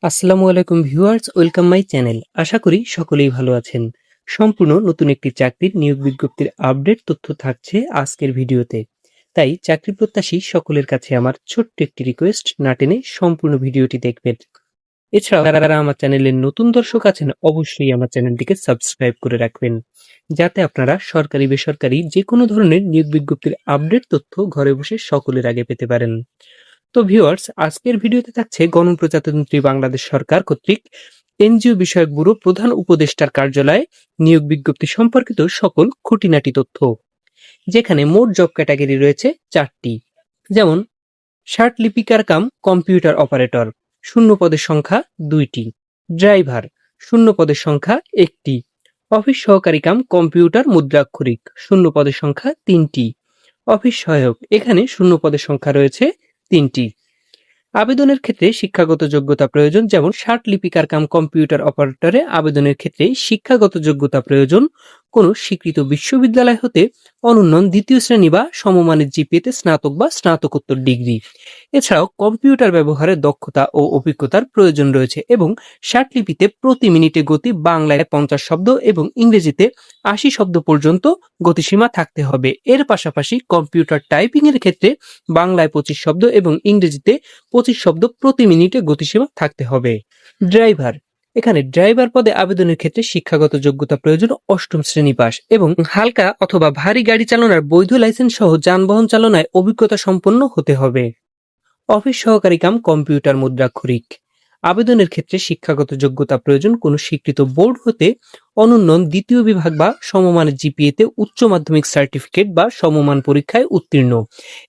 আসসালামু আলাইকুম viewers, welcome my channel. আশা করি সকলেই ভালো আছেন। সম্পূর্ণ নতুন একটি চাকরির নিয়োগ বিজ্ঞপ্তির আপডেট তথ্য থাকছে আজকের ভিডিওতে। তাই চাকরি প্রত্যাশী সকলের কাছে আমার ছোট্ট একটি রিকোয়েস্ট, না টেনে সম্পূর্ণ ভিডিওটি দেখবেন। এছাড়াও যারা আমার চ্যানেলের নতুন দর্শক আছেন অবশ্যই আমার চ্যানেলটিকে সাবস্ক্রাইব করে রাখবেন, যাতে আপনারা সরকারি বেসরকারি যে কোনো ধরনের নিয়োগ বিজ্ঞপ্তির আপডেট তথ্য ঘরে বসে সকলের আগে পেতে পারেন। তো ভিউয়ার্স, আজকের ভিডিওতে থাকছে গণপ্রজাতন্ত্রী বাংলাদেশ সরকার কর্তৃক এনজিও বিষয়ক ব্যুরো প্রধান উপদেষ্টার কার্যালয়ে নিয়োগ বিজ্ঞপ্তি সম্পর্কিত সকল খুঁটিনাটি তথ্য, যেখানে মোট জব ক্যাটাগরি রয়েছে 4টি। যেমন ষাট লিপিকার কাম কম্পিউটার অপারেটর, শূন্য পদের সংখ্যা 2টি। ড্রাইভার, শূন্য পদের সংখ্যা 1টি। অফিস সহকারী কাম কম্পিউটার মুদ্রাক্ষরিক, শূন্য পদের সংখ্যা 3টি। অফিস সহায়ক, এখানে শূন্য পদের সংখ্যা রয়েছে 3টি। আবেদনের ক্ষেত্রে শিক্ষাগত যোগ্যতা প্রয়োজন। যেমন ষাট লিপিকার কাম কম্পিউটার অপারেটরে আবেদনের ক্ষেত্রে শিক্ষাগত যোগ্যতা প্রয়োজন কোনো স্বীকৃত বিশ্ববিদ্যালয় হতে অনূন্যন দ্বিতীয় শ্রেণী বা সমমানের জিপিএতে স্নাতক বা স্নাতকোত্তর ডিগ্রি। এছাড়াও কম্পিউটার ব্যবহারের দক্ষতা ও অভিজ্ঞতার প্রয়োজন রয়েছে এবং ষাট লিপিতে প্রতি মিনিটে গতি বাংলায় 50 শব্দ এবং ইংরেজিতে 80 শব্দ পর্যন্ত গতিসীমা থাকতে হবে। এর পাশাপাশি কম্পিউটার টাইপিং এর ক্ষেত্রে বাংলায় 25 শব্দ এবং ইংরেজিতে 25 শব্দ প্রতি মিনিটে গতিসীমা থাকতে হবে। ড্রাইভার, এখানে ড্রাইভার পদে আবেদনের ক্ষেত্রে শিক্ষাগত যোগ্যতা প্রয়োজন 8ম শ্রেণী পাস এবং হালকা অথবা ভারী গাড়ি চালানোর বৈধ লাইসেন্স সহ যানবাহন চালনায় অভিজ্ঞতা সম্পন্ন হতে হবে। অফিস সহকারী কাম কম্পিউটার মুদ্রাক্ষরিক, আবেদনের ক্ষেত্রে শিক্ষাগত যোগ্যতা প্রয়োজন কোনো স্বীকৃত বোর্ড হতে অনূন্যন দ্বিতীয় বিভাগ বা সমমানের জিপিএতে উচ্চ মাধ্যমিক সার্টিফিকেট বা সমমান পরীক্ষায় উত্তীর্ণ।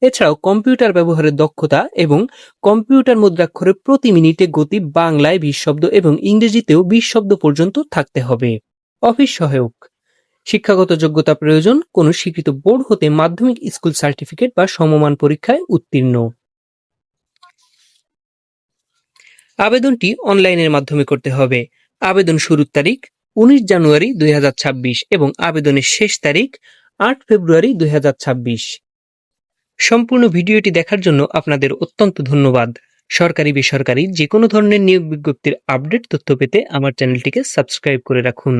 এছাড়াও কম্পিউটার ব্যবহারের দক্ষতা এবং কম্পিউটার মুদ্রাক্ষরে প্রতি মিনিটে গতি বাংলায় 20 শব্দ এবং ইংরেজিতেও 20 শব্দ পর্যন্ত থাকতে হবে। অফিস সহায়ক, শিক্ষাগত যোগ্যতা প্রয়োজন কোনো স্বীকৃত বোর্ড হতে মাধ্যমিক স্কুল সার্টিফিকেট বা সমমান পরীক্ষায় উত্তীর্ণ। আবেদনটি অনলাইনের মাধ্যমে করতে হবে। আবেদন শুরুর তারিখ 19 জানুয়ারি 2026 এবং আবেদনের শেষ তারিখ 8 ফেব্রুয়ারি 2026। সম্পূর্ণ ভিডিওটি দেখার জন্য আপনাদের অত্যন্ত ধন্যবাদ। সরকারি বেসরকারি যে কোনো ধরনের নিয়োগ বিজ্ঞপ্তির আপডেট তথ্য পেতে আমার চ্যানেলটিকে সাবস্ক্রাইব করে রাখুন।